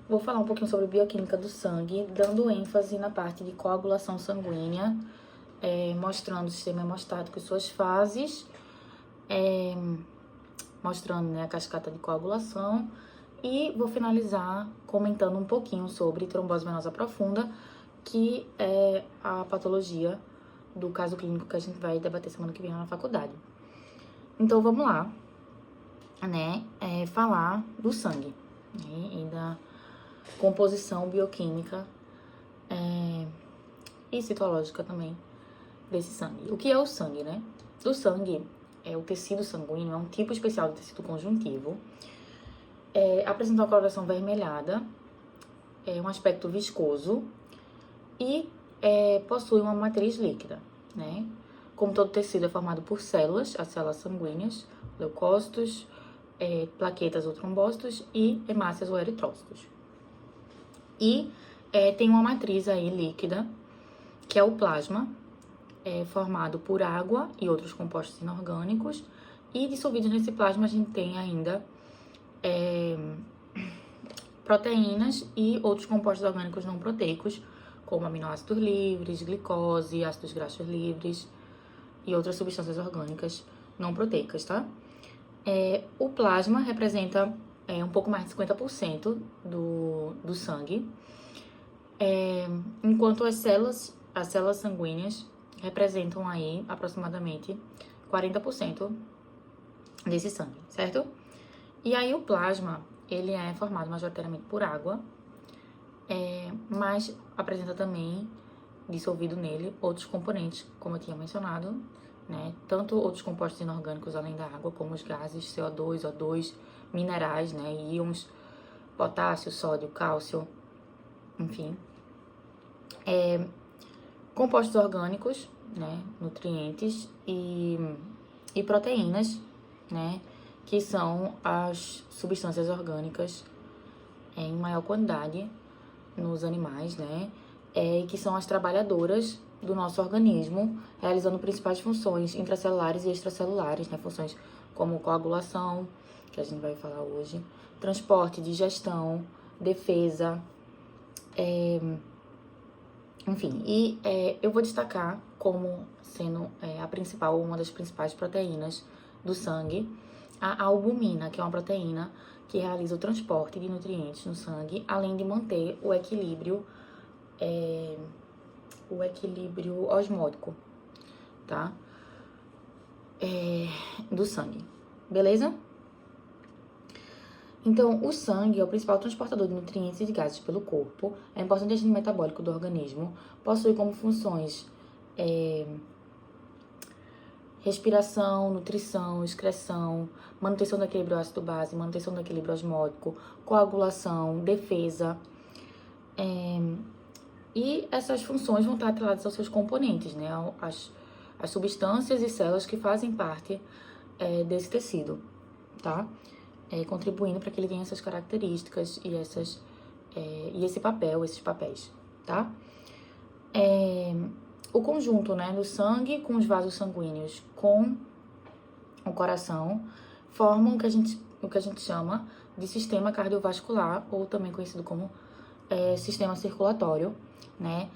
Vou falar um pouquinho sobre bioquímica do sangue, dando ênfase na parte de coagulação sanguínea, mostrando o sistema hemostático e suas fases, mostrando, né, a cascata de coagulação. E vou finalizar comentando um pouquinho sobre trombose venosa profunda, que é a patologia do caso clínico que a gente vai debater semana que vem na faculdade. Então, vamos lá, né, falar do sangue, né, e da composição bioquímica e citológica também desse sangue. O que é o sangue, né? O sangue o tecido sanguíneo, é um tipo especial de tecido conjuntivo, apresenta uma coloração avermelhada, um aspecto viscoso e possui uma matriz líquida, né? Como todo tecido é formado por células, as células sanguíneas, leucócitos, plaquetas ou trombócitos e hemácias ou eritrócitos. E tem uma matriz aí líquida, que é o plasma, formado por água e outros compostos inorgânicos. E dissolvidos nesse plasma a gente tem ainda proteínas e outros compostos orgânicos não proteicos, como aminoácidos livres, glicose, ácidos graxos livres e outras substâncias orgânicas não proteicas, tá? O plasma representa um pouco mais de 50% do sangue, enquanto as células sanguíneas representam aí aproximadamente 40% desse sangue, certo? E aí o plasma, ele é formado majoritariamente por água, mas apresenta também, dissolvido nele, outros componentes, como eu tinha mencionado, né? Tanto outros compostos inorgânicos além da água, como os gases, CO2, O2, minerais, né? Íons, potássio, sódio, cálcio, enfim. Compostos orgânicos, né? Nutrientes e proteínas, né? Que são as substâncias orgânicas em maior quantidade nos animais, né? Que são as trabalhadoras do nosso organismo, realizando principais funções intracelulares e extracelulares, né? Funções como coagulação, que a gente vai falar hoje, transporte, digestão, defesa, enfim. E eu vou destacar como sendo uma das principais proteínas do sangue, a albumina, que é uma proteína que realiza o transporte de nutrientes no sangue, além de manter o equilíbrio osmótico, tá? Do sangue, beleza? Então, o sangue é o principal transportador de nutrientes e de gases pelo corpo, é um importante agente metabólico do organismo, possui como funções respiração, nutrição, excreção, manutenção do equilíbrio ácido-base, manutenção do equilíbrio osmótico, coagulação, defesa. E essas funções vão estar atreladas aos seus componentes, né? As substâncias e células que fazem parte desse tecido, tá? Contribuindo para que ele tenha essas características e esses papéis, tá? O conjunto, né, do sangue com os vasos sanguíneos com o coração formam o que a gente chama de sistema cardiovascular, ou também conhecido como sistema circulatório, né?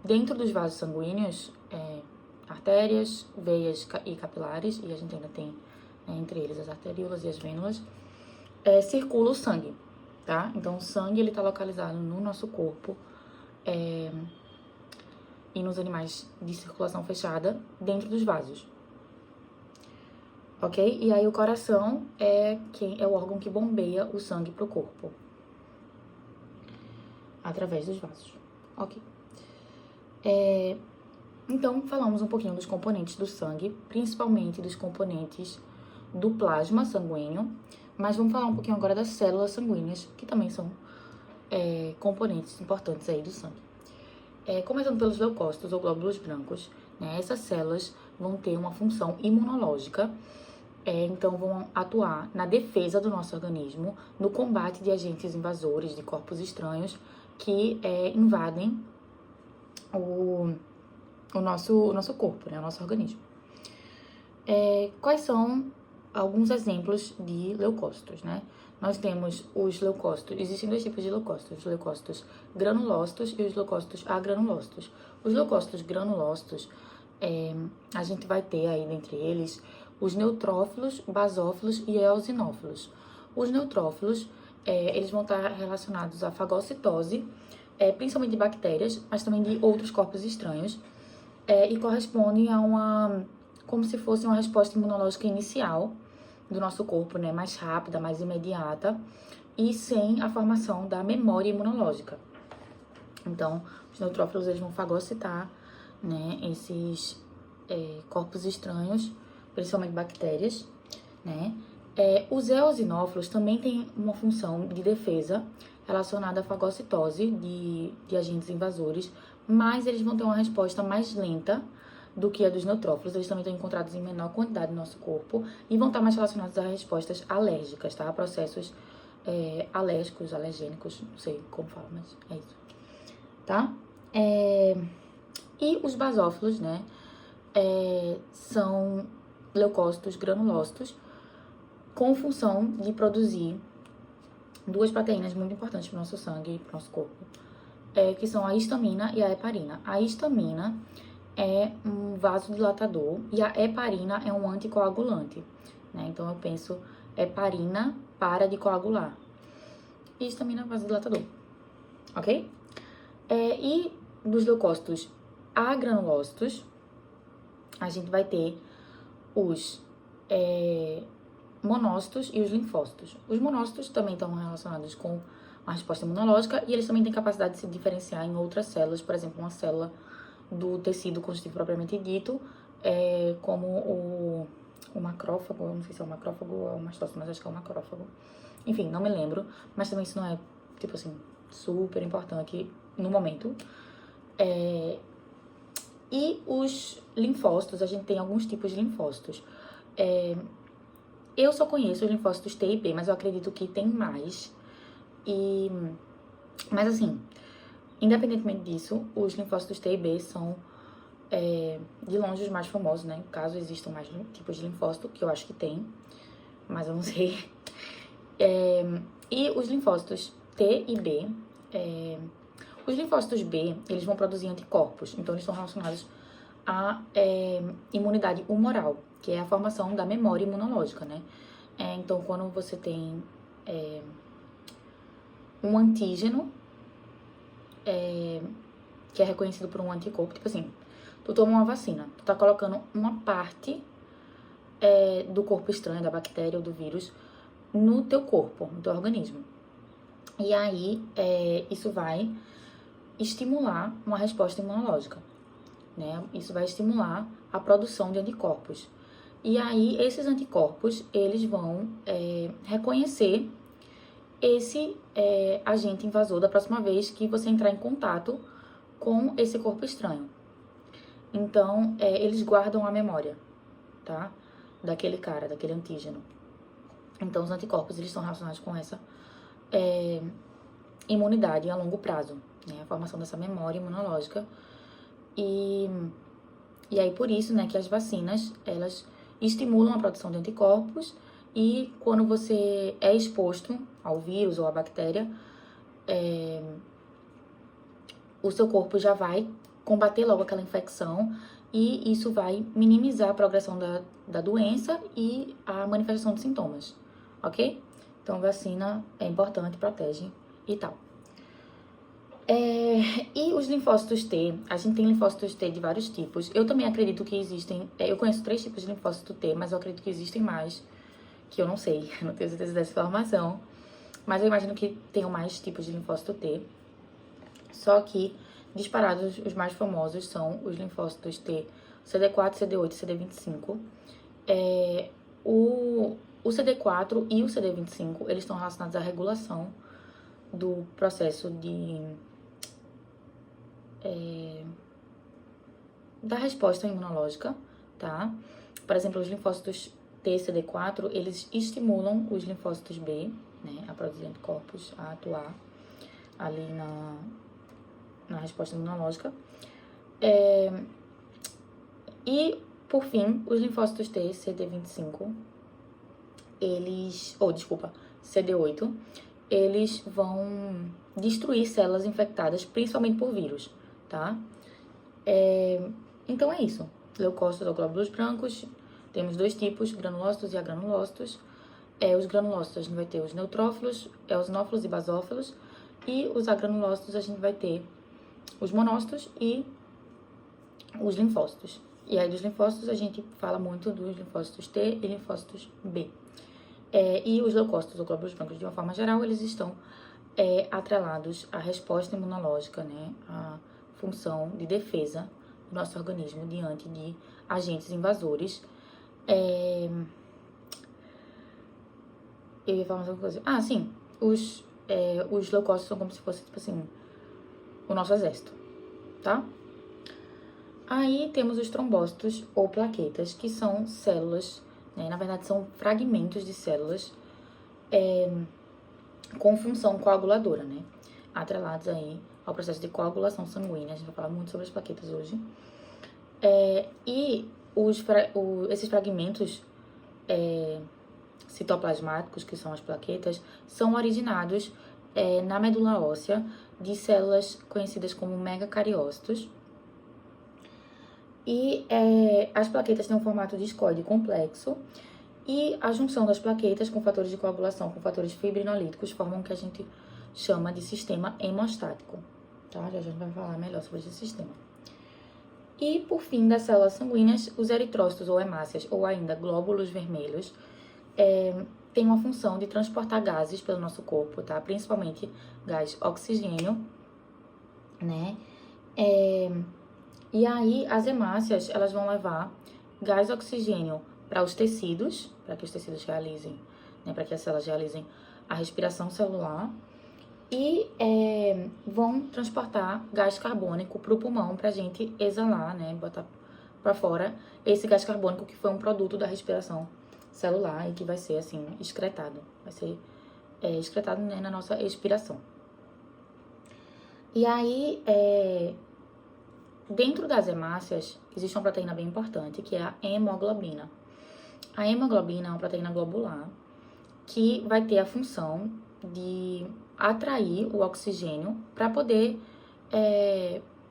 Dentro dos vasos sanguíneos, artérias, veias e capilares, e a gente ainda tem entre eles as arteríolas e as vênulas, circula o sangue, tá? Então, o sangue, ele tá localizado no nosso corpo, e nos animais de circulação fechada, dentro dos vasos, ok? E aí o coração é o órgão que bombeia o sangue pro corpo, através dos vasos, ok? Então, falamos um pouquinho dos componentes do sangue, principalmente dos componentes do plasma sanguíneo, mas vamos falar um pouquinho agora das células sanguíneas, que também são componentes importantes aí do sangue. Começando pelos leucócitos ou glóbulos brancos, né, essas células vão ter uma função imunológica, então vão atuar na defesa do nosso organismo, no combate de agentes invasores, de corpos estranhos que invadem o nosso corpo, né, o nosso organismo. Quais são alguns exemplos de leucócitos, né? nós temos os leucócitos. Existem dois tipos de leucócitos, os leucócitos granulócitos e os leucócitos agranulócitos. Os leucócitos granulócitos, a gente vai ter aí dentre eles os neutrófilos, basófilos e eosinófilos. Os neutrófilos, eles vão estar relacionados à fagocitose, principalmente de bactérias, mas também de outros corpos estranhos, e correspondem a como se fosse uma resposta imunológica inicial do nosso corpo, né, mais rápida, mais imediata, e sem a formação da memória imunológica. Então, os neutrófilos, eles vão fagocitar, né, esses corpos estranhos, principalmente bactérias, né. Os eosinófilos também têm uma função de defesa relacionada à fagocitose de agentes invasores, mas eles vão ter uma resposta mais lenta do que a dos neutrófilos. Eles também estão encontrados em menor quantidade no nosso corpo e vão estar mais relacionados a respostas alérgicas, tá? A processos alérgicos, alergênicos, não sei como fala, mas é isso, tá? E os basófilos, né, são leucócitos granulócitos com função de produzir duas proteínas muito importantes para o nosso sangue e para o nosso corpo, que são a histamina e a heparina. A histamina é um vasodilatador e a heparina é um anticoagulante, né? Então, eu penso, heparina para de coagular. E histamina é vasodilatador, ok? E dos leucócitos agranulócitos, a gente vai ter os monócitos e os linfócitos. Os monócitos também estão relacionados com a resposta imunológica e eles também têm capacidade de se diferenciar em outras células, por exemplo, uma célula do tecido conjuntivo propriamente dito, como o macrófago, eu não sei se é o macrófago ou o mastócito, mas acho que é o macrófago. Enfim, não me lembro, mas também isso não é, tipo assim, super importante no momento. E os linfócitos, a gente tem alguns tipos de linfócitos. Eu só conheço os linfócitos T e B, mas eu acredito que tem mais. Mas assim, independentemente disso, os linfócitos T e B são, de longe, os mais famosos, né? Caso existam mais tipos de linfócito, que eu acho que tem, mas eu não sei. E os linfócitos T e B, os linfócitos B, eles vão produzir anticorpos, então eles estão relacionados à imunidade humoral, que é a formação da memória imunológica, né? Então, quando você tem um antígeno, que é reconhecido por um anticorpo, tipo assim, tu toma uma vacina, tu tá colocando uma parte do corpo estranho, da bactéria ou do vírus, no teu corpo, no teu organismo. E aí, isso vai estimular uma resposta imunológica, né? Isso vai estimular a produção de anticorpos. E aí, esses anticorpos, eles vão reconhecer esse agente invasor da próxima vez que você entrar em contato com esse corpo estranho. Então, eles guardam a memória, tá? Daquele cara, daquele antígeno. Então, os anticorpos, eles estão relacionados com essa imunidade a longo prazo, né? A formação dessa memória imunológica. E aí, por isso, né, que as vacinas, elas estimulam a produção de anticorpos e quando você é exposto ao vírus ou à bactéria, o seu corpo já vai combater logo aquela infecção e isso vai minimizar a progressão da doença e a manifestação de sintomas, ok? Então, vacina é importante, protege e tal. E os linfócitos T, a gente tem linfócitos T de vários tipos. Eu também acredito que existem, eu conheço 3 tipos de linfócito T, mas eu acredito que existem mais, que eu não sei, não tenho certeza dessa informação. Mas eu imagino que tenham mais tipos de linfócito T. Só que, disparados, os mais famosos são os linfócitos T, CD4, CD8 e CD25. O CD4 e o CD25, eles estão relacionados à regulação do processo da resposta imunológica, tá? Por exemplo, os linfócitos T, CD4, eles estimulam os linfócitos B, né, a produzir anticorpos, a atuar ali na resposta imunológica. E, por fim, os linfócitos T, CD25, CD8, eles vão destruir células infectadas, principalmente por vírus, tá? Então é isso. Leucócitos ou glóbulos brancos, temos dois tipos, granulócitos e agranulócitos. Os granulócitos a gente vai ter os neutrófilos, eosinófilos e basófilos, e os agranulócitos a gente vai ter os monócitos e os linfócitos. E aí dos linfócitos a gente fala muito dos linfócitos T e linfócitos B. E os leucócitos ou glóbulos brancos, de uma forma geral, eles estão atrelados à resposta imunológica, né? À função de defesa do nosso organismo diante de agentes invasores. Eu ia falar mais alguma coisa. Ah, sim. Os leucócitos são como se fosse, tipo assim, o nosso exército, tá? Aí temos os trombócitos ou plaquetas, que são células, né? Na verdade, são fragmentos de células com função coaguladora, né? Atrelados aí ao processo de coagulação sanguínea. A gente vai falar muito sobre as plaquetas hoje. Esses fragmentos citoplasmáticos, que são as plaquetas, são originados na medula óssea de células conhecidas como megacariócitos. E as plaquetas têm um formato discoide complexo, e a junção das plaquetas com fatores de coagulação, com fatores fibrinolíticos, formam o que a gente chama de sistema hemostático. Tá? Já a gente vai falar melhor sobre esse sistema. E, por fim, das células sanguíneas, os eritrócitos ou hemácias, ou ainda glóbulos vermelhos, têm uma função de transportar gases pelo nosso corpo, tá? Principalmente gás oxigênio, né? E aí, as hemácias, elas vão levar gás oxigênio para os tecidos, para que os tecidos realizem, né, para que as células realizem a respiração celular, e vão transportar gás carbônico para o pulmão para a gente exalar, né, botar para fora esse gás carbônico que foi um produto da respiração celular e que vai ser, assim, excretado. Vai ser excretado, né, na nossa expiração. E aí, dentro das hemácias, existe uma proteína bem importante, que é a hemoglobina. A hemoglobina é uma proteína globular que vai ter a função de atrair o oxigênio para poder,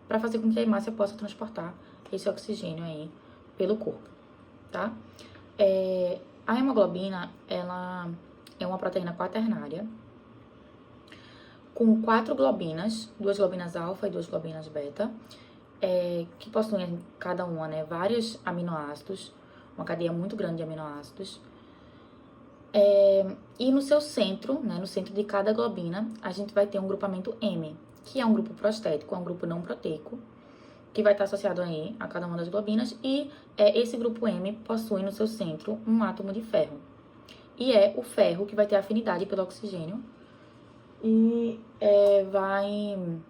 para fazer com que a hemácia possa transportar esse oxigênio aí pelo corpo, tá? A hemoglobina, ela é uma proteína quaternária com 4 globinas, 2 globinas alfa e 2 globinas beta, que possuem cada uma, né, vários aminoácidos, uma cadeia muito grande de aminoácidos. E no seu centro, né, no centro de cada globina, a gente vai ter um grupamento M, que é um grupo prostético, é um grupo não proteico, que vai estar associado aí a cada uma das globinas, e esse grupo M possui no seu centro um átomo de ferro. E é o ferro que vai ter afinidade pelo oxigênio e vai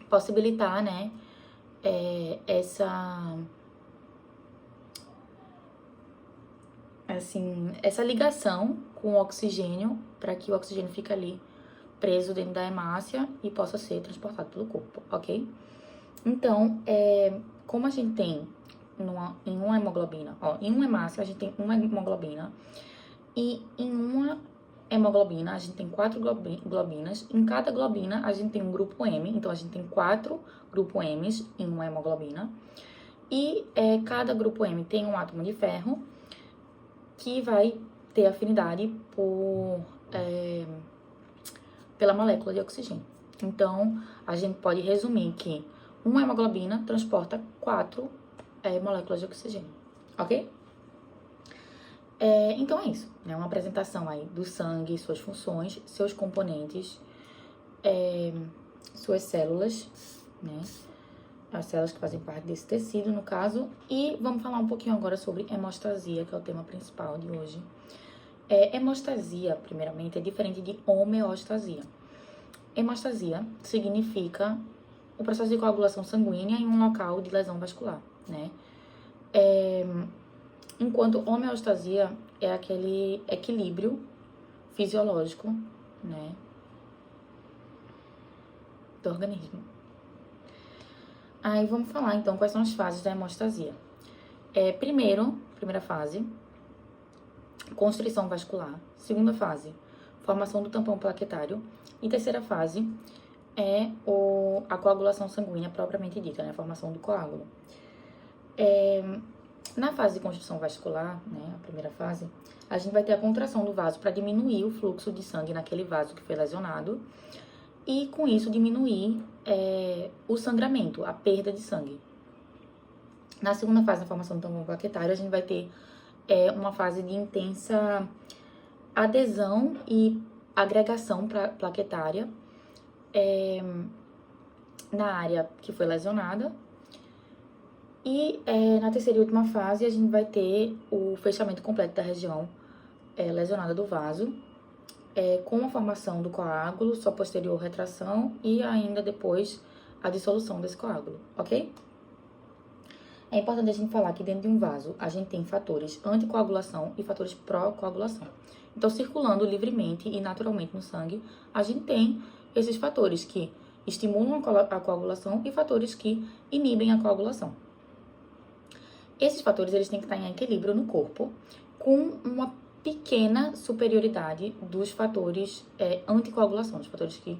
possibilitar, né, essa ligação com o oxigênio, para que o oxigênio fique ali preso dentro da hemácia e possa ser transportado pelo corpo, ok? Então, como a gente tem em uma hemoglobina, em uma hemácia a gente tem uma hemoglobina, e em uma hemoglobina a gente tem 4 globinas, em cada globina a gente tem um grupo M, então a gente tem 4 grupos M's em uma hemoglobina, e cada grupo M tem um átomo de ferro, que vai ter afinidade pela molécula de oxigênio. Então, a gente pode resumir que uma hemoglobina transporta 4 moléculas de oxigênio, ok? Então é isso, né? Uma apresentação aí do sangue, suas funções, seus componentes, suas células, né? As células que fazem parte desse tecido, no caso. E vamos falar um pouquinho agora sobre hemostasia, que é o tema principal de hoje. Hemostasia, primeiramente, é diferente de homeostasia. Hemostasia significa o processo de coagulação sanguínea em um local de lesão vascular, né? Enquanto homeostasia é aquele equilíbrio fisiológico, né, do organismo. Aí vamos falar então quais são as fases da hemostasia. Primeira fase constrição vascular. Segunda fase, formação do tampão plaquetário. E terceira fase é a coagulação sanguínea propriamente dita, né? A formação do coágulo. Na fase de constrição vascular, né, a primeira fase, a gente vai ter a contração do vaso para diminuir o fluxo de sangue naquele vaso que foi lesionado e, com isso, diminuir o sangramento, a perda de sangue. Na segunda fase, na formação do tampão plaquetário, a gente vai ter uma fase de intensa adesão e agregação plaquetária na área que foi lesionada. E na terceira e última fase, a gente vai ter o fechamento completo da região lesionada do vaso, com a formação do coágulo, sua posterior retração e ainda depois a dissolução desse coágulo, ok? É importante a gente falar que dentro de um vaso, a gente tem fatores anticoagulação e fatores pró-coagulação. Então, circulando livremente e naturalmente no sangue, a gente tem esses fatores que estimulam a coagulação e fatores que inibem a coagulação. Esses fatores, eles têm que estar em equilíbrio no corpo, com uma pequena superioridade dos fatores anticoagulação, dos fatores que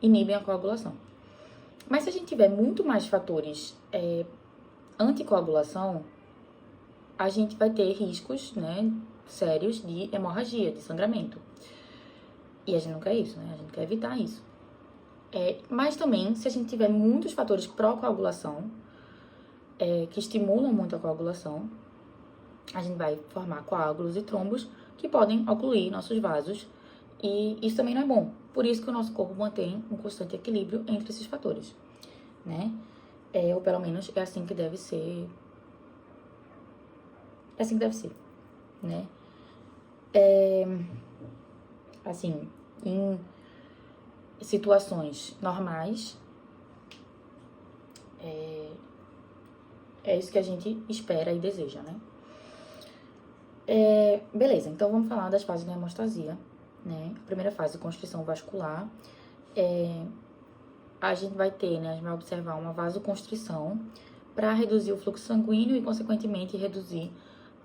inibem a coagulação. Mas se a gente tiver muito mais fatores anticoagulação, a gente vai ter riscos, né, sérios de hemorragia, de sangramento. E a gente não quer isso, né? A gente quer evitar isso. Mas também, se a gente tiver muitos fatores pró-coagulação, que estimulam muito a coagulação, a gente vai formar coágulos e trombos que podem ocluir nossos vasos. E isso também não é bom. Por isso que o nosso corpo mantém um constante equilíbrio entre esses fatores, né? Ou pelo menos é assim que deve ser. É assim que deve ser, né? Assim, em situações normais, é isso que a gente espera e deseja, né? Beleza, então vamos falar das fases da hemostasia, né? A primeira fase, constrição vascular. A gente vai ter, né? A gente vai observar uma vasoconstrição para reduzir o fluxo sanguíneo e, consequentemente, reduzir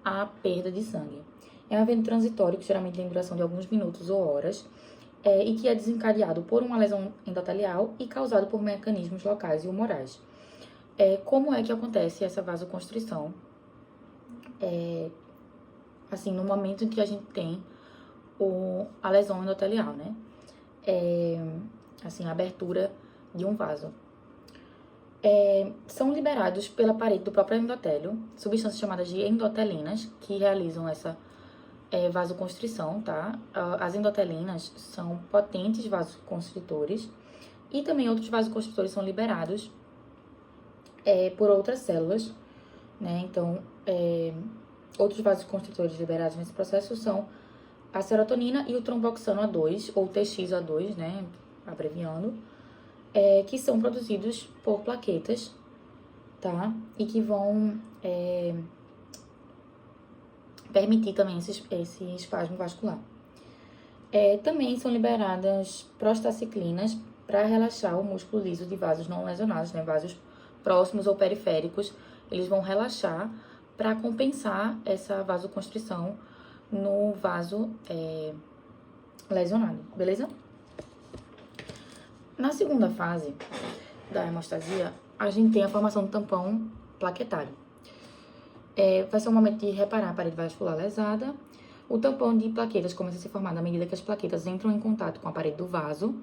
a perda de sangue. É um evento transitório que geralmente tem duração de alguns minutos ou horas e que é desencadeado por uma lesão endotelial e causado por mecanismos locais e humorais. Como é que acontece essa vasoconstrição? Assim, no momento em que a gente tem a lesão endotelial, né? Assim, a abertura de um vaso. São liberados pela parede do próprio endotélio substâncias chamadas de endotelinas que realizam essa vasoconstrição, tá? As endotelinas são potentes vasoconstritores e também outros vasoconstritores são liberados por outras células, né? Então, outros vasoconstritores liberados nesse processo são a serotonina e o tromboxano A2, ou TXA2, né? Abreviando, que são produzidos por plaquetas, tá? E que vão permitir também esse espasmo vascular. Também são liberadas prostaciclinas para relaxar o músculo liso de vasos não lesionados, né? Vasos próximos ou periféricos, eles vão relaxar para compensar essa vasoconstrição no vaso lesionado, beleza? Na segunda fase da hemostasia, a gente tem a formação do tampão plaquetário. Vai ser um momento de reparar a parede vascular lesada. O tampão de plaquetas começa a se formar na medida que as plaquetas entram em contato com a parede do vaso.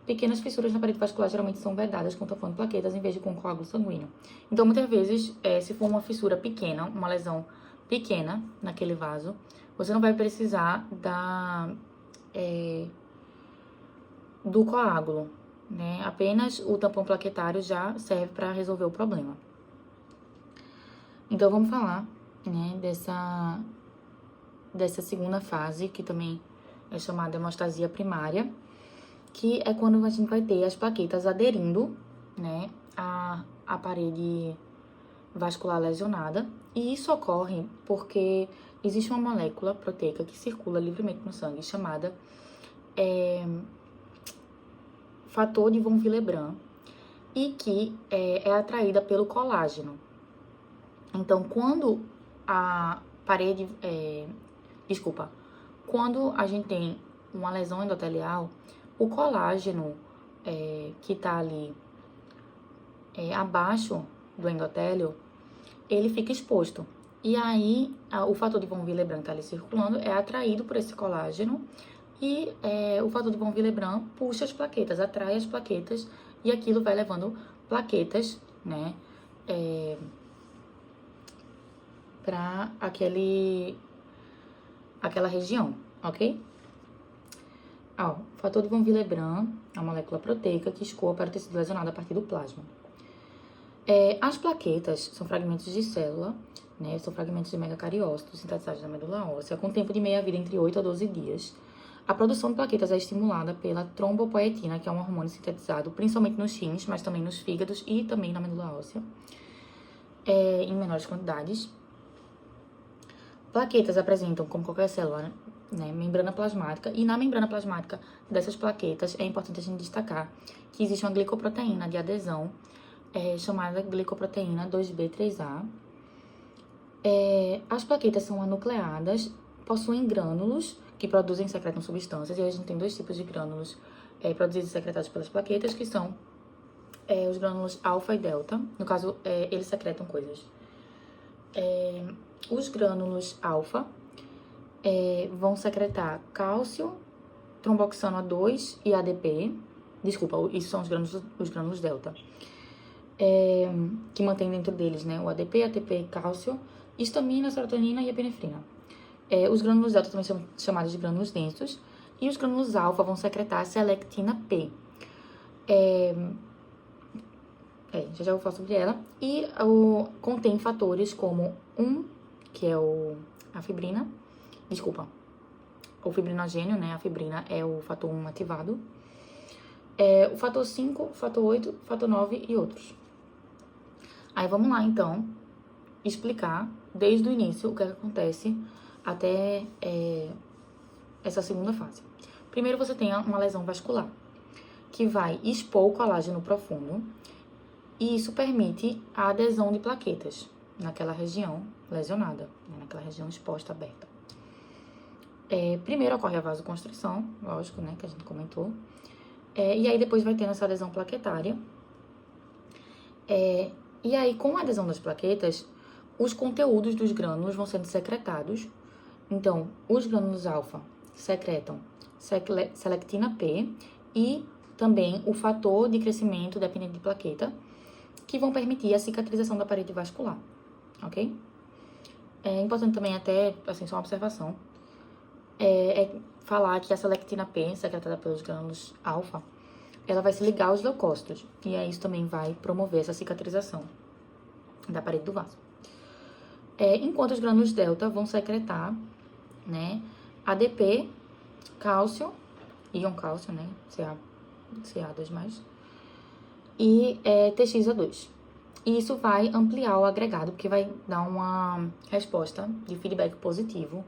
Pequenas fissuras na parede vascular geralmente são vedadas com tampão de plaquetas em vez de com coágulo sanguíneo. Então, muitas vezes, se for uma fissura pequena, uma lesão pequena naquele vaso, você não vai precisar do coágulo, né? Apenas o tampão plaquetário já serve para resolver o problema. Então, vamos falar, né, dessa segunda fase, que também é chamada hemostasia primária, que é quando a gente vai ter as plaquetas aderindo, né, à parede vascular lesionada. E isso ocorre porque existe uma molécula proteica que circula livremente no sangue, chamada fator de von Willebrand, e que é atraída pelo colágeno. Então, quando a parede Desculpa. Quando a gente tem uma lesão endotelial, o colágeno que tá ali abaixo do endotélio, ele fica exposto. E aí, o fator de von Willebrand tá ali circulando, é atraído por esse colágeno e o fator de von Willebrand puxa as plaquetas, atrai as plaquetas e aquilo vai levando plaquetas, né, para aquela região, ok? O fator de von Willebrand é uma molécula proteica que escoa para o tecido lesionado a partir do plasma. As plaquetas são fragmentos de célula, né? São fragmentos de megacariócitos sintetizados na medula óssea, com tempo de meia-vida entre 8 a 12 dias. A produção de plaquetas é estimulada pela trombopoetina, que é um hormônio sintetizado principalmente nos rins, mas também nos fígados e também na medula óssea, em menores quantidades. Plaquetas apresentam, como qualquer célula, né, membrana plasmática, e na membrana plasmática dessas plaquetas é importante a gente destacar que existe uma glicoproteína de adesão, chamada glicoproteína 2B3A. As plaquetas são anucleadas, possuem grânulos que produzem e secretam substâncias, e a gente tem dois tipos de grânulos produzidos e secretados pelas plaquetas, que são os grânulos alfa e delta. No caso, eles secretam coisas. Os grânulos alfa vão secretar cálcio, tromboxano A2 e ADP. Desculpa, isso são os grânulos delta. Que mantém dentro deles, né, o ADP, ATP, cálcio, histamina, serotonina e epinefrina. Os grânulos delta também são chamados de grânulos densos, e os grânulos alfa vão secretar selectina P. Já vou falar sobre ela. E contém fatores como que é a fibrina, o fibrinogênio, né, a fibrina é o fator 1 ativado, o fator 5, fator 8, fator 9 e outros. Aí vamos lá, então, explicar desde o início o que acontece até essa segunda fase. Primeiro, você tem uma lesão vascular, que vai expor o colágeno profundo, e isso permite a adesão de plaquetas naquela região lesionada, né, naquela região exposta, aberta. Primeiro ocorre a vasoconstrição, lógico, né, que a gente comentou, e aí depois vai tendo essa adesão plaquetária. E aí, com a adesão das plaquetas, os conteúdos dos grânulos vão sendo secretados. Então, os grânulos alfa secretam selectina P e também o fator de crescimento dependente de plaqueta, que vão permitir a cicatrização da parede vascular, ok? É importante também até, assim, só uma observação, falar que a selectina P, secretada pelos grânulos alfa, ela vai se ligar aos leucócitos, e aí isso também vai promover essa cicatrização da parede do vaso. Enquanto os grânulos delta vão secretar, né, ADP, cálcio, íon cálcio, né, Ca2+, e TXA2. E isso vai ampliar o agregado, porque vai dar uma resposta de feedback positivo,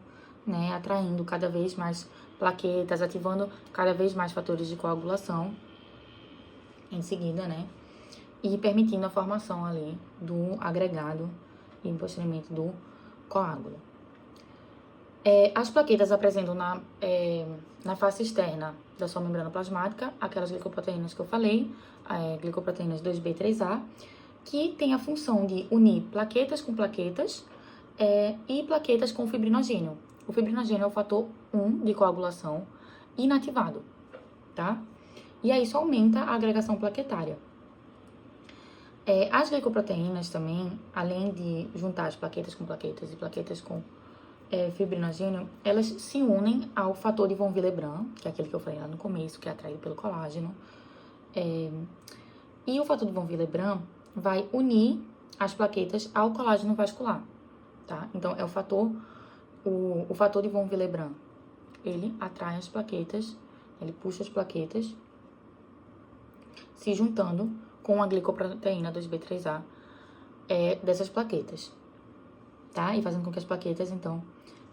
né, atraindo cada vez mais plaquetas, ativando cada vez mais fatores de coagulação em seguida, né, e permitindo a formação ali do agregado e posteriormente do coágulo. As plaquetas apresentam na face externa da sua membrana plasmática aquelas glicoproteínas que eu falei, glicoproteínas 2B3A, que tem a função de unir plaquetas com plaquetas e plaquetas com fibrinogênio. O fibrinogênio é o fator 1 de coagulação inativado, tá? E aí isso aumenta a agregação plaquetária. As glicoproteínas também, além de juntar as plaquetas com plaquetas e plaquetas com fibrinogênio, elas se unem ao fator de von Willebrand, que é aquele que eu falei lá no começo, que é atraído pelo colágeno. E o fator de von Willebrand vai unir as plaquetas ao colágeno vascular, tá? Então, é o fator de von Willebrand. Ele atrai as plaquetas, ele puxa as plaquetas, se juntando com a glicoproteína 2B3A dessas plaquetas, tá? E fazendo com que as plaquetas, então,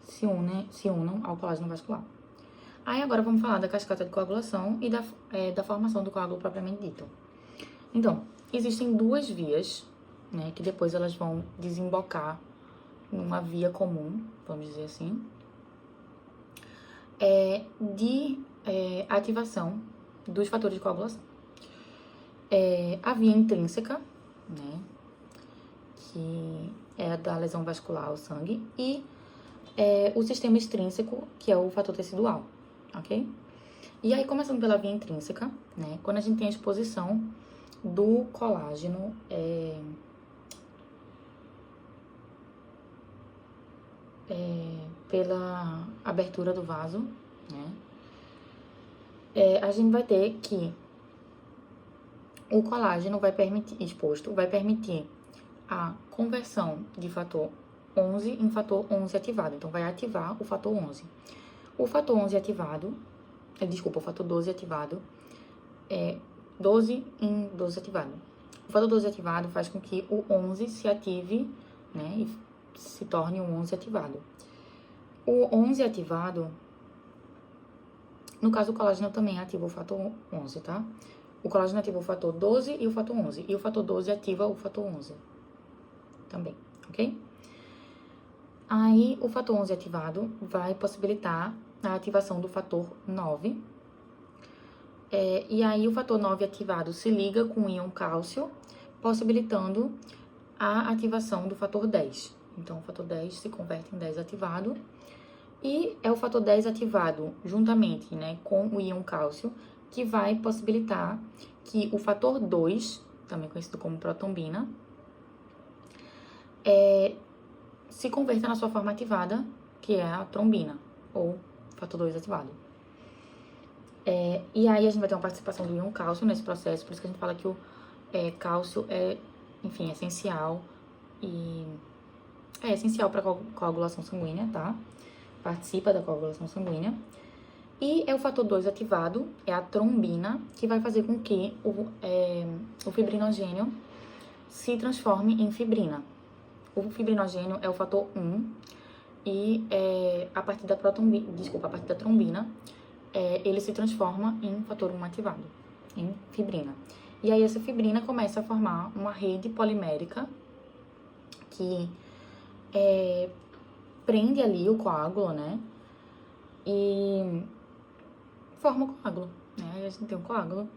se unam ao colágeno vascular. Aí, agora, vamos falar da cascata de coagulação e da formação do coágulo propriamente dito. Então, existem duas vias, né, que depois elas vão desembocar numa via comum, vamos dizer assim, de ativação dos fatores de coagulação. A via intrínseca, né, que é a da lesão vascular ao sangue, e o sistema extrínseco, que é o fator tecidual, ok? E aí, começando pela via intrínseca, né, quando a gente tem a exposição do colágeno pela abertura do vaso, né, a gente vai ter que o colágeno vai permitir a conversão de fator 11 em fator 11 ativado. Então, vai ativar o fator 11. O fator 11 ativado, o fator 12 ativado, 12 em 12 ativado. O fator 12 ativado faz com que o 11 se ative, né, e se torne um 11 ativado. O 11 ativado, no caso, o colágeno também ativa o fator 11, tá? O colágeno ativa o fator 12 e o fator 11. E o fator 12 ativa o fator 11 também, ok? Aí, o fator 11 ativado vai possibilitar a ativação do fator 9. E aí, o fator 9 ativado se liga com o íon cálcio, possibilitando a ativação do fator 10. Então, o fator 10 se converte em 10 ativado. E é o fator 10 ativado juntamente, né, com o íon cálcio, que vai possibilitar que o fator 2, também conhecido como protombina, se converta na sua forma ativada, que é a trombina, ou fator 2 ativado. E aí a gente vai ter uma participação do íon cálcio nesse processo, por isso que a gente fala que o cálcio é, enfim, essencial e é essencial para a coagulação sanguínea, tá? Participa da coagulação sanguínea. E é o fator 2 ativado, é a trombina, que vai fazer com que o fibrinogênio se transforme em fibrina. O fibrinogênio é o fator 1 e a partir da trombina, ele se transforma em fator 1 ativado, em fibrina. E aí essa fibrina começa a formar uma rede polimérica que prende ali o coágulo, né? E forma o coágulo, né? Aí a gente tem um coágulo.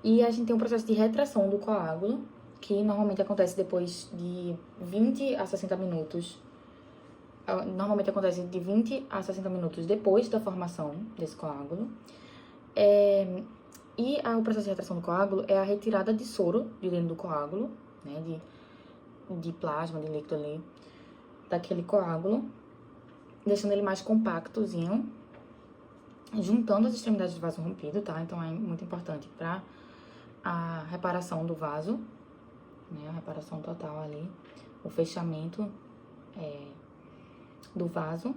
E a gente tem um processo de retração do coágulo, que normalmente acontece depois de 20 a 60 minutos. Normalmente acontece de 20 a 60 minutos depois da formação desse coágulo. E o processo de retração do coágulo é a retirada de soro de dentro do coágulo, né? De plasma, de líquido ali, daquele coágulo, deixando ele mais compactozinho, juntando as extremidades do vaso rompido, tá? Então, é muito importante para a reparação do vaso, né? A reparação total ali, o fechamento do vaso.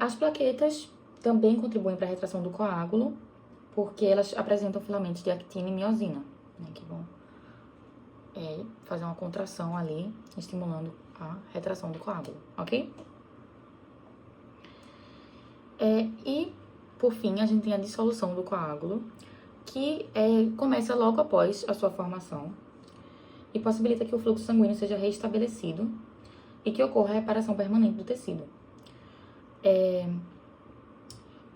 As plaquetas também contribuem para a retração do coágulo, porque elas apresentam filamentos de actina e miosina, né? Que vão fazer uma contração ali, estimulando a retração do coágulo, ok? E, por fim, a gente tem a dissolução do coágulo, que começa logo após a sua formação e possibilita que o fluxo sanguíneo seja restabelecido e que ocorra a reparação permanente do tecido.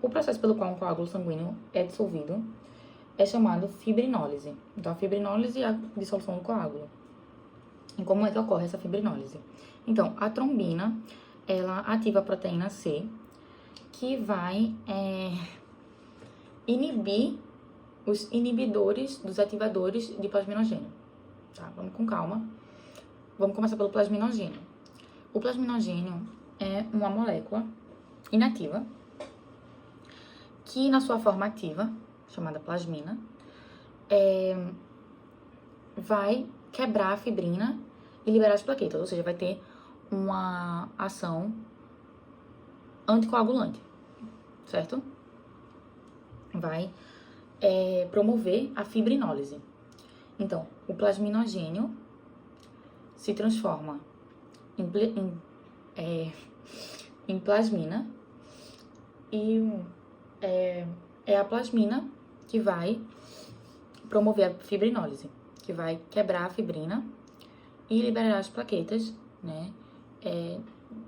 O processo pelo qual um coágulo sanguíneo é dissolvido é chamado fibrinólise. Então, a fibrinólise é a dissolução do coágulo. E como é que ocorre essa fibrinólise? Então, a trombina, ela ativa a proteína C, que vai inibir os inibidores dos ativadores de plasminogênio. Tá? Vamos com calma. Vamos começar pelo plasminogênio. O plasminogênio é uma molécula inativa que, na sua forma ativa, chamada plasmina, vai quebrar a fibrina e liberar as plaquetas, ou seja, vai ter uma ação anticoagulante, certo? Vai promover a fibrinólise. Então, o plasminogênio se transforma em plasmina e é a plasmina que vai promover a fibrinólise, que vai quebrar a fibrina e liberar as plaquetas, né,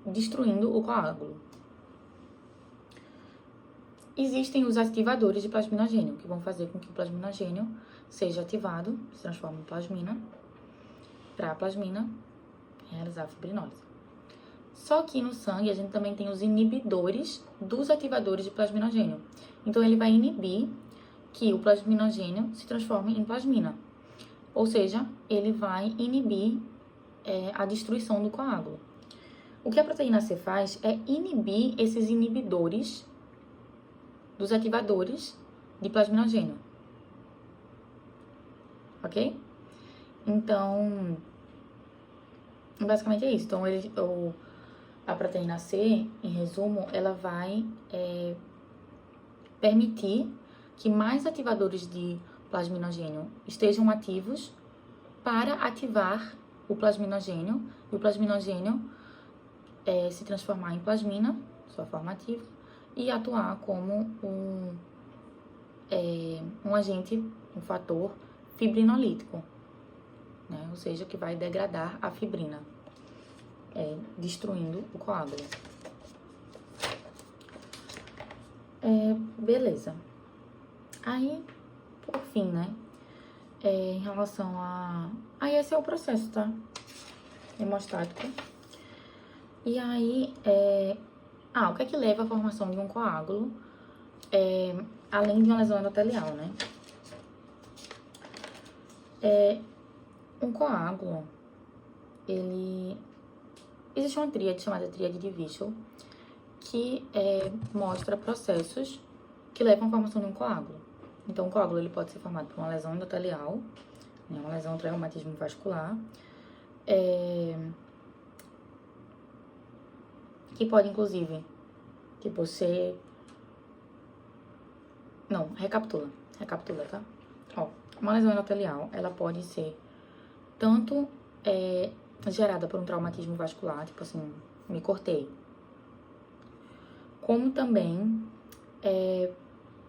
destruindo o coágulo. existem os ativadores de plasminogênio, que vão fazer com que o plasminogênio seja ativado, se transforma em plasmina, para a plasmina realizar a fibrinólise. Só que no sangue a gente também tem os inibidores dos ativadores de plasminogênio. Então ele vai inibir que o plasminogênio se transforme em plasmina. Ou seja, ele vai inibir a destruição do coágulo. O que a proteína C faz é inibir esses inibidores dos ativadores de plasminogênio. Ok? Então, basicamente é isso. Então, a proteína C, em resumo, ela vai permitir que mais ativadores de plasminogênio estejam ativos para ativar o plasminogênio, e o plasminogênio se transformar em plasmina, sua forma ativa, e atuar como um agente, um fator fibrinolítico, né? Ou seja, que vai degradar a fibrina, destruindo o coágulo. Beleza. Aí, por fim, né? Em relação a... Aí, esse é o processo, tá? Hemostático. E aí, o que é que leva à formação de um coágulo, além de uma lesão endotelial, né? Um coágulo, existe uma tríade chamada tríade de Wichel, que mostra processos que levam à formação de um coágulo. Então, o coágulo ele pode ser formado por uma lesão endotelial, né, uma lesão traumatismo vascular, que pode, inclusive, ser... Não, recapitula, tá? Ó, uma lesão endotelial, ela pode ser tanto gerada por um traumatismo vascular, tipo assim, me cortei, como também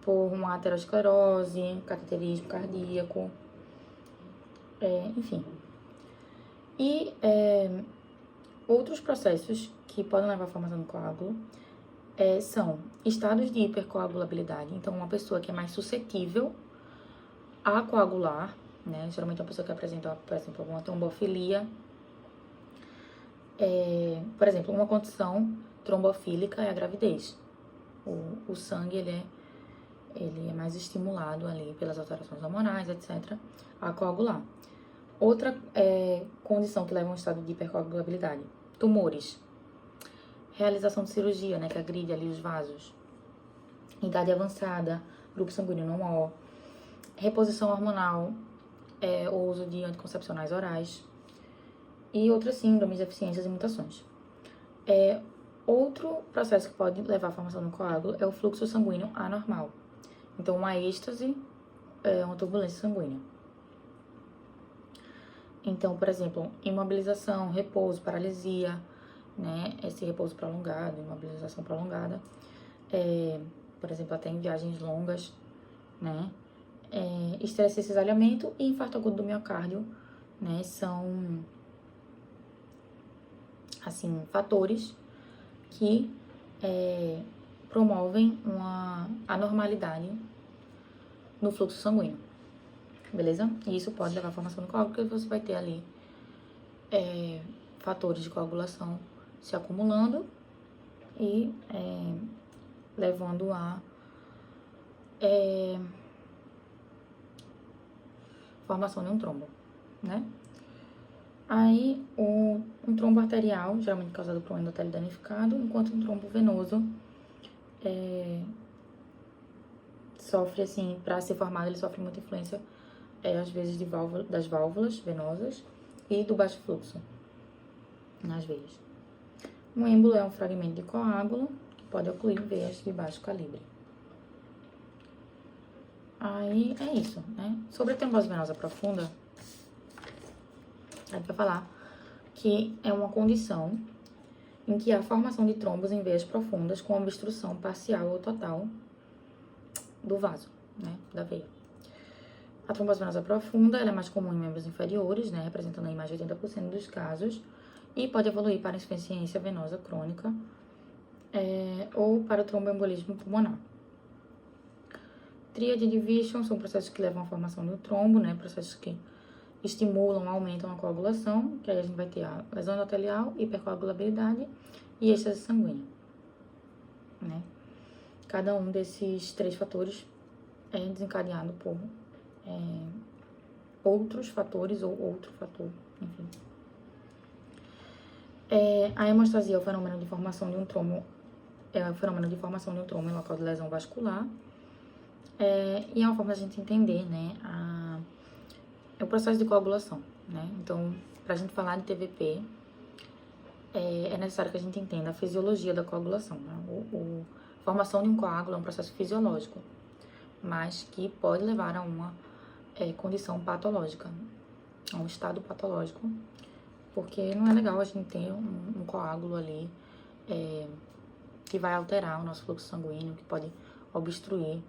por uma aterosclerose, cateterismo cardíaco, enfim. E outros processos que podem levar à formação do coágulo são estados de hipercoagulabilidade. Então, uma pessoa que é mais suscetível a coagular, né? Geralmente, uma pessoa que apresenta, por exemplo, alguma trombofilia. Por exemplo, uma condição trombofílica é a gravidez. O sangue, ele é mais estimulado ali pelas alterações hormonais, etc., a coagular. Outra condição que leva a um estado de hipercoagulabilidade, tumores. Realização de cirurgia, né, que agride ali os vasos. Idade avançada, grupo sanguíneo não O. Reposição hormonal, o uso de anticoncepcionais orais. E outras síndromes, deficiências e mutações. Outro processo que pode levar à formação do coágulo é o fluxo sanguíneo anormal. Então, uma êxtase uma turbulência sanguínea. Então, por exemplo, imobilização, repouso, paralisia, né? Esse repouso prolongado, imobilização prolongada. Por exemplo, até em viagens longas, né? Estresse e cisalhamento e infarto agudo do miocárdio, né? São, assim, fatores que promovem uma anormalidade no fluxo sanguíneo, beleza? E isso pode levar à formação do coágulo, porque você vai ter ali fatores de coagulação se acumulando e levando a formação de um trombo, né? Aí, um trombo arterial, geralmente causado por um endotélio danificado, enquanto um trombo venoso sofre, assim, para ser formado, ele sofre muita influência, às vezes, das válvulas venosas e do baixo fluxo nas veias. Um êmbolo é um fragmento de coágulo que pode ocluir veias de baixo calibre. Aí, é isso, né? Sobre a trombose venosa profunda, a gente vai falar que é uma condição em que há formação de trombos em veias profundas com obstrução parcial ou total do vaso, né, da veia. A trombose venosa profunda, ela é mais comum em membros inferiores, né, representando aí mais de 80% dos casos, e pode evoluir para insuficiência venosa crônica ou para o tromboembolismo pulmonar. Tríade de Wishon são processos que levam à formação do trombo, né? Processos que estimulam, aumentam a coagulação, que aí a gente vai ter a lesão endotelial, hipercoagulabilidade e êxtase sanguínea, né? Cada um desses 3 fatores é desencadeado por outros fatores ou outro fator, enfim. A hemostasia é o fenômeno de formação de um trombo, em local de lesão vascular. E é uma forma de a gente entender, né, o processo de coagulação, né? Então, pra gente falar de TVP, é necessário que a gente entenda a fisiologia da coagulação, né? A formação de um coágulo é um processo fisiológico, mas que pode levar a uma condição patológica, a um estado patológico, porque não é legal a gente ter um coágulo ali que vai alterar o nosso fluxo sanguíneo, que pode obstruir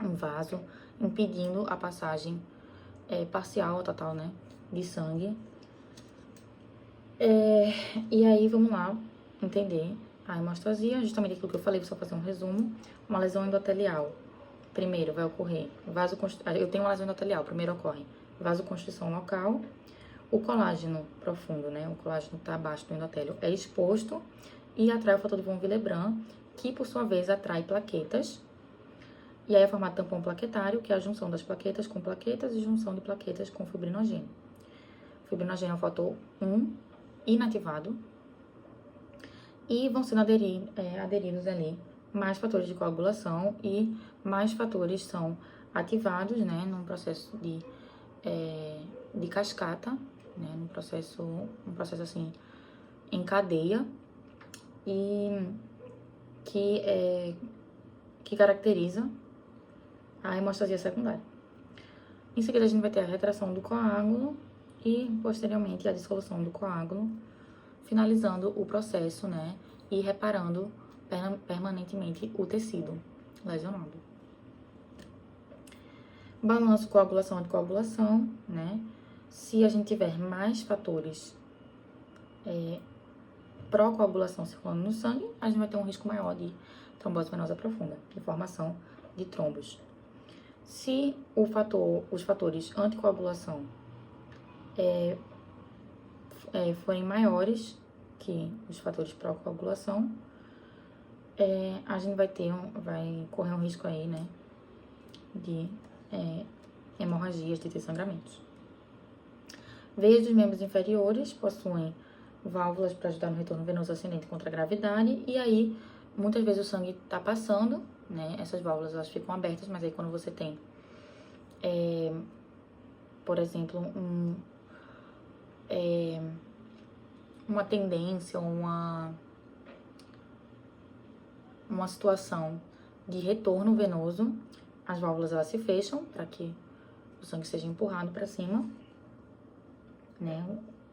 um vaso, impedindo a passagem parcial ou total, né, de sangue. E aí, vamos lá entender a hemostasia, justamente aquilo que eu falei, vou só fazer um resumo. Uma lesão endotelial, primeiro vai ocorrer eu tenho uma lesão endotelial, primeiro ocorre vasoconstrição local, o colágeno profundo, né, o colágeno que está abaixo do endotélio é exposto e atrai o fator de von Willebrand, que por sua vez atrai plaquetas. E aí é formado tampão plaquetário, que é a junção das plaquetas com plaquetas e junção de plaquetas com fibrinogênio. Fibrinogênio é um fator 1 inativado. E vão sendo aderidos ali mais fatores de coagulação e mais fatores são ativados, né, num processo de cascata, né, um processo assim, em cadeia, e que caracteriza a hemostasia secundária. Em seguida, a gente vai ter a retração do coágulo e, posteriormente, a dissolução do coágulo, finalizando o processo, né, e reparando permanentemente o tecido lesionado. Balanço coagulação e anticoagulação, né? Se a gente tiver mais fatores pró-coagulação circulando no sangue, a gente vai ter um risco maior de trombose venosa profunda, de formação de trombos. Se os fatores anticoagulação forem maiores que os fatores pró-coagulação, a gente vai correr um risco aí, né, de hemorragias, de ter sangramentos. Veias dos membros inferiores possuem válvulas para ajudar no retorno venoso ascendente contra a gravidade, e aí, muitas vezes o sangue tá passando, né, essas válvulas elas ficam abertas, mas aí quando você tem, por exemplo, uma tendência, uma situação de retorno venoso, as válvulas elas se fecham para que o sangue seja empurrado para cima, né,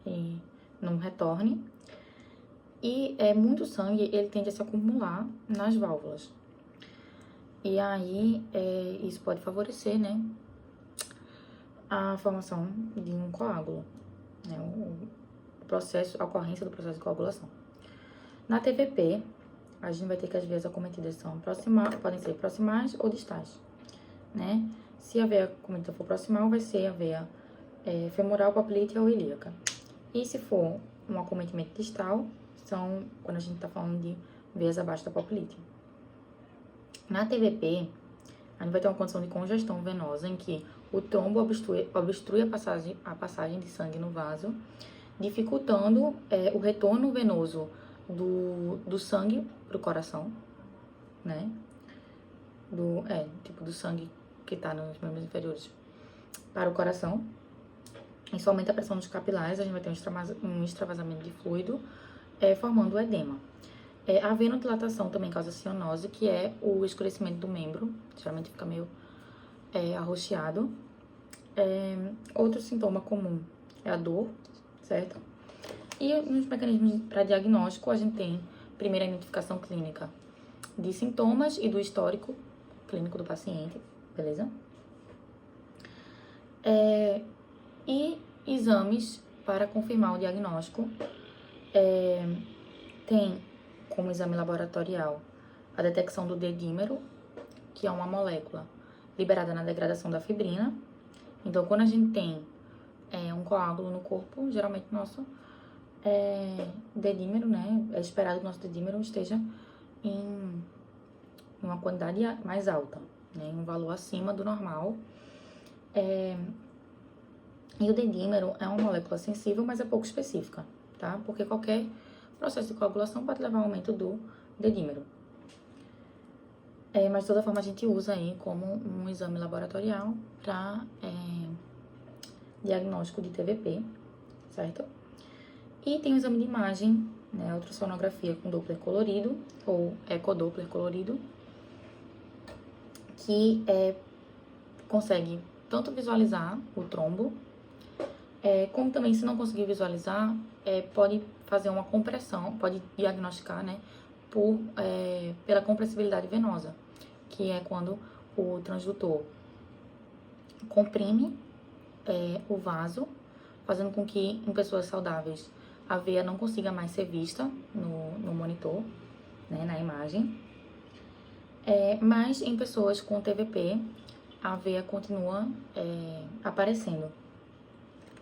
e não retorne. E muito sangue, ele tende a se acumular nas válvulas. E aí, isso pode favorecer, né, a formação de um coágulo, né, a ocorrência do processo de coagulação. Na TVP, a gente vai ter que as veias acometidas podem ser proximais ou distais, né? Se a veia acometida for proximal, vai ser a veia femoral, poplítea ou ilíaca. E se for um acometimento distal, são quando a gente está falando de veias abaixo da poplítea. Na TVP, a gente vai ter uma condição de congestão venosa em que o trombo obstrui a passagem de sangue no vaso, dificultando o retorno venoso do sangue para o coração, né? Do sangue que está nos membros inferiores para o coração. Isso aumenta a pressão dos capilares, a gente vai ter um extravasamento de fluido, formando o edema. A venodilatação também causa cianose, que é o escurecimento do membro, geralmente fica meio arroxeado. Outro sintoma comum é a dor, certo? E nos mecanismos para diagnóstico, a gente tem primeiro a identificação clínica de sintomas e do histórico clínico do paciente, beleza? E exames para confirmar o diagnóstico. Tem como exame laboratorial a detecção do dedímero, que é uma molécula liberada na degradação da fibrina. Então, quando a gente tem um coágulo no corpo, geralmente nosso dedímero, né? É esperado que o nosso dedímero esteja em uma quantidade mais alta, né? Um valor acima do normal. E o dedímero é uma molécula sensível, mas é pouco específica, tá? Porque qualquer processo de coagulação pode levar ao aumento do dedímero. Mas de toda forma a gente usa aí como um exame laboratorial para diagnóstico de TVP, certo? E tem o exame de imagem, né, ultrassonografia com Doppler colorido, ou ecodoppler colorido, que consegue tanto visualizar o trombo, como também, se não conseguir visualizar, pode fazer uma compressão, pode diagnosticar, né, pela compressibilidade venosa, que é quando o transdutor comprime o vaso, fazendo com que em pessoas saudáveis a veia não consiga mais ser vista no monitor, né, na imagem. Mas em pessoas com TVP, a veia continua aparecendo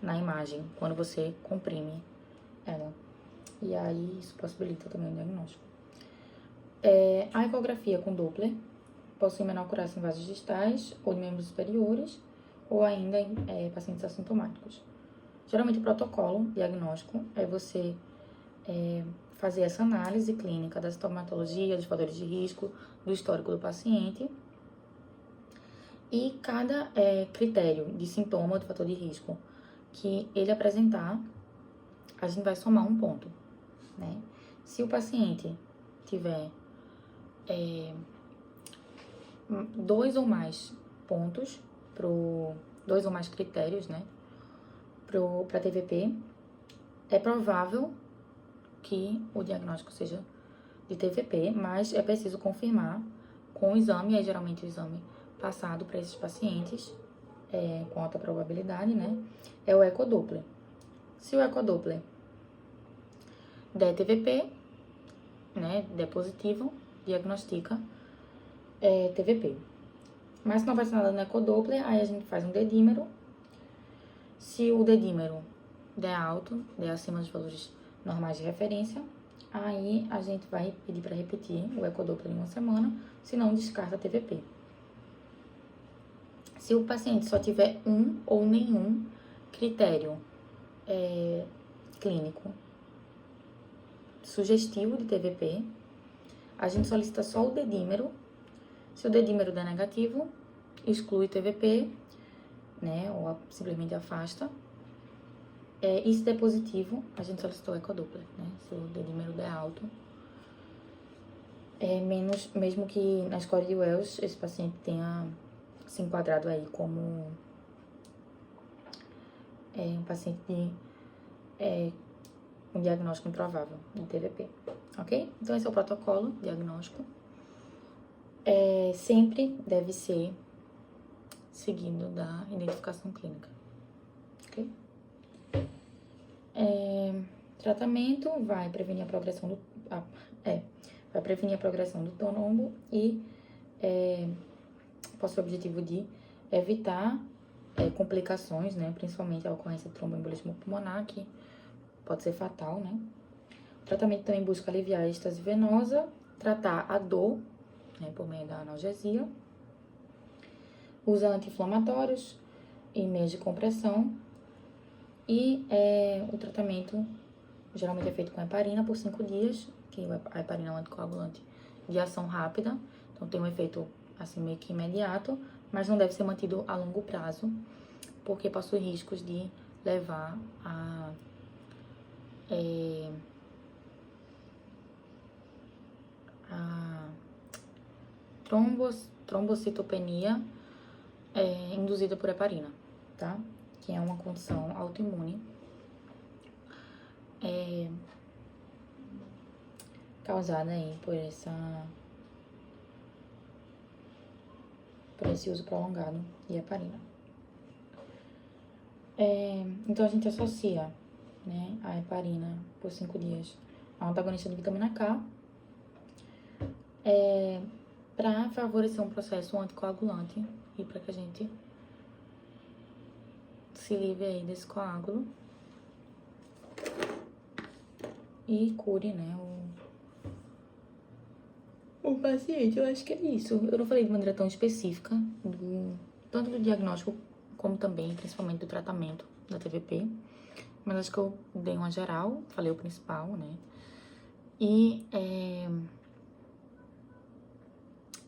na imagem, quando você comprime ela. E aí isso possibilita também o diagnóstico. A ecografia com Doppler possui menor curaça em vasos distais ou em membros superiores, ou ainda em pacientes assintomáticos. Geralmente o protocolo diagnóstico é você fazer essa análise clínica da sintomatologia, dos fatores de risco, do histórico do paciente. E cada critério de sintoma, do fator de risco que ele apresentar, a gente vai somar um ponto, né? Se o paciente tiver 2 ou mais pontos, 2 ou mais critérios, né, para TVP, é provável que o diagnóstico seja de TVP, mas é preciso confirmar com o exame, aí geralmente o exame passado para esses pacientes, com alta probabilidade, né, é o ecodoppler. Se o ecodoppler der TVP, né, der positivo, diagnostica TVP. Mas se não vai ser nada no ecodoppler, aí a gente faz um dedímero. Se o dedímero der alto, der acima dos valores normais de referência, aí a gente vai pedir para repetir o ecodoppler em uma semana, senão descarta TVP. Se o paciente só tiver um ou nenhum critério clínico sugestivo de TVP, a gente solicita só o dedímero. Se o dedímero der negativo, exclui TVP, né, ou simplesmente afasta. E se der positivo, a gente solicitou o ecodoppler, né, se o dedímero der alto. Mesmo que na score de Wells esse paciente tenha se enquadrado aí como um paciente um diagnóstico improvável de TVP, ok? Então esse é o protocolo diagnóstico. Sempre deve ser seguindo da identificação clínica, ok? Tratamento vai prevenir a progressão do trombo e possui o objetivo de evitar complicações, né, principalmente a ocorrência de tromboembolismo pulmonar, que pode ser fatal, né? O tratamento também busca aliviar a êxtase venosa, tratar a dor, né, por meio da analgesia, usa anti-inflamatórios e meios de compressão, e o tratamento geralmente é feito com heparina por 5 dias, que a heparina é um anticoagulante de ação rápida, então tem um efeito assim meio que imediato, mas não deve ser mantido a longo prazo, porque possui riscos de levar a trombocitopenia induzida por heparina, tá? Que é uma condição autoimune causada aí por esse uso prolongado de heparina. Então a gente associa, né, a heparina por 5 dias a um antagonista de vitamina K. para favorecer um processo anticoagulante e para que a gente se livre aí desse coágulo e cure, né, o paciente. Eu acho que é isso. Eu não falei de maneira tão específica, tanto do diagnóstico como também, principalmente, do tratamento da TVP. Mas acho que eu dei uma geral, falei o principal, né? E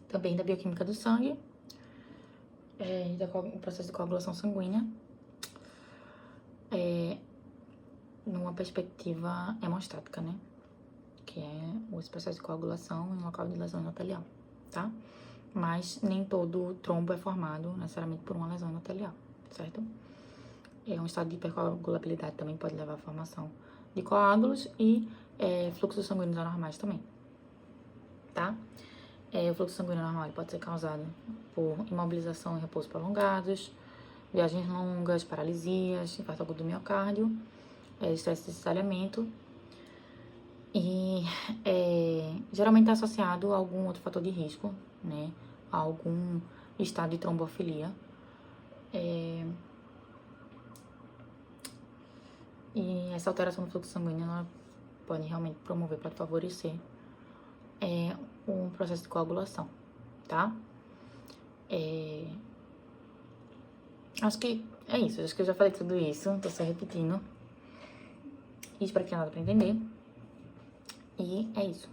também da bioquímica do sangue, do processo de coagulação sanguínea, numa perspectiva hemostática, né? Que é esse processo de coagulação em local de lesão endotelial, tá? Mas nem todo trombo é formado necessariamente por uma lesão endotelial, certo? Um estado de hipercoagulabilidade também pode levar à formação de coágulos e fluxos sanguíneos anormais também, tá? O fluxo sanguíneo normal pode ser causado por imobilização e repouso prolongados, viagens longas, paralisias, infarto agudo do miocárdio, estresse de cessalhamento e geralmente está associado a algum outro fator de risco, né? A algum estado de trombofilia. E essa alteração do fluxo sanguíneo, ela pode realmente promover, pode favorecer um processo de coagulação, tá? Acho que é isso, acho que eu já falei tudo isso, tô só repetindo. E espero que tenha dado pra entender. E é isso.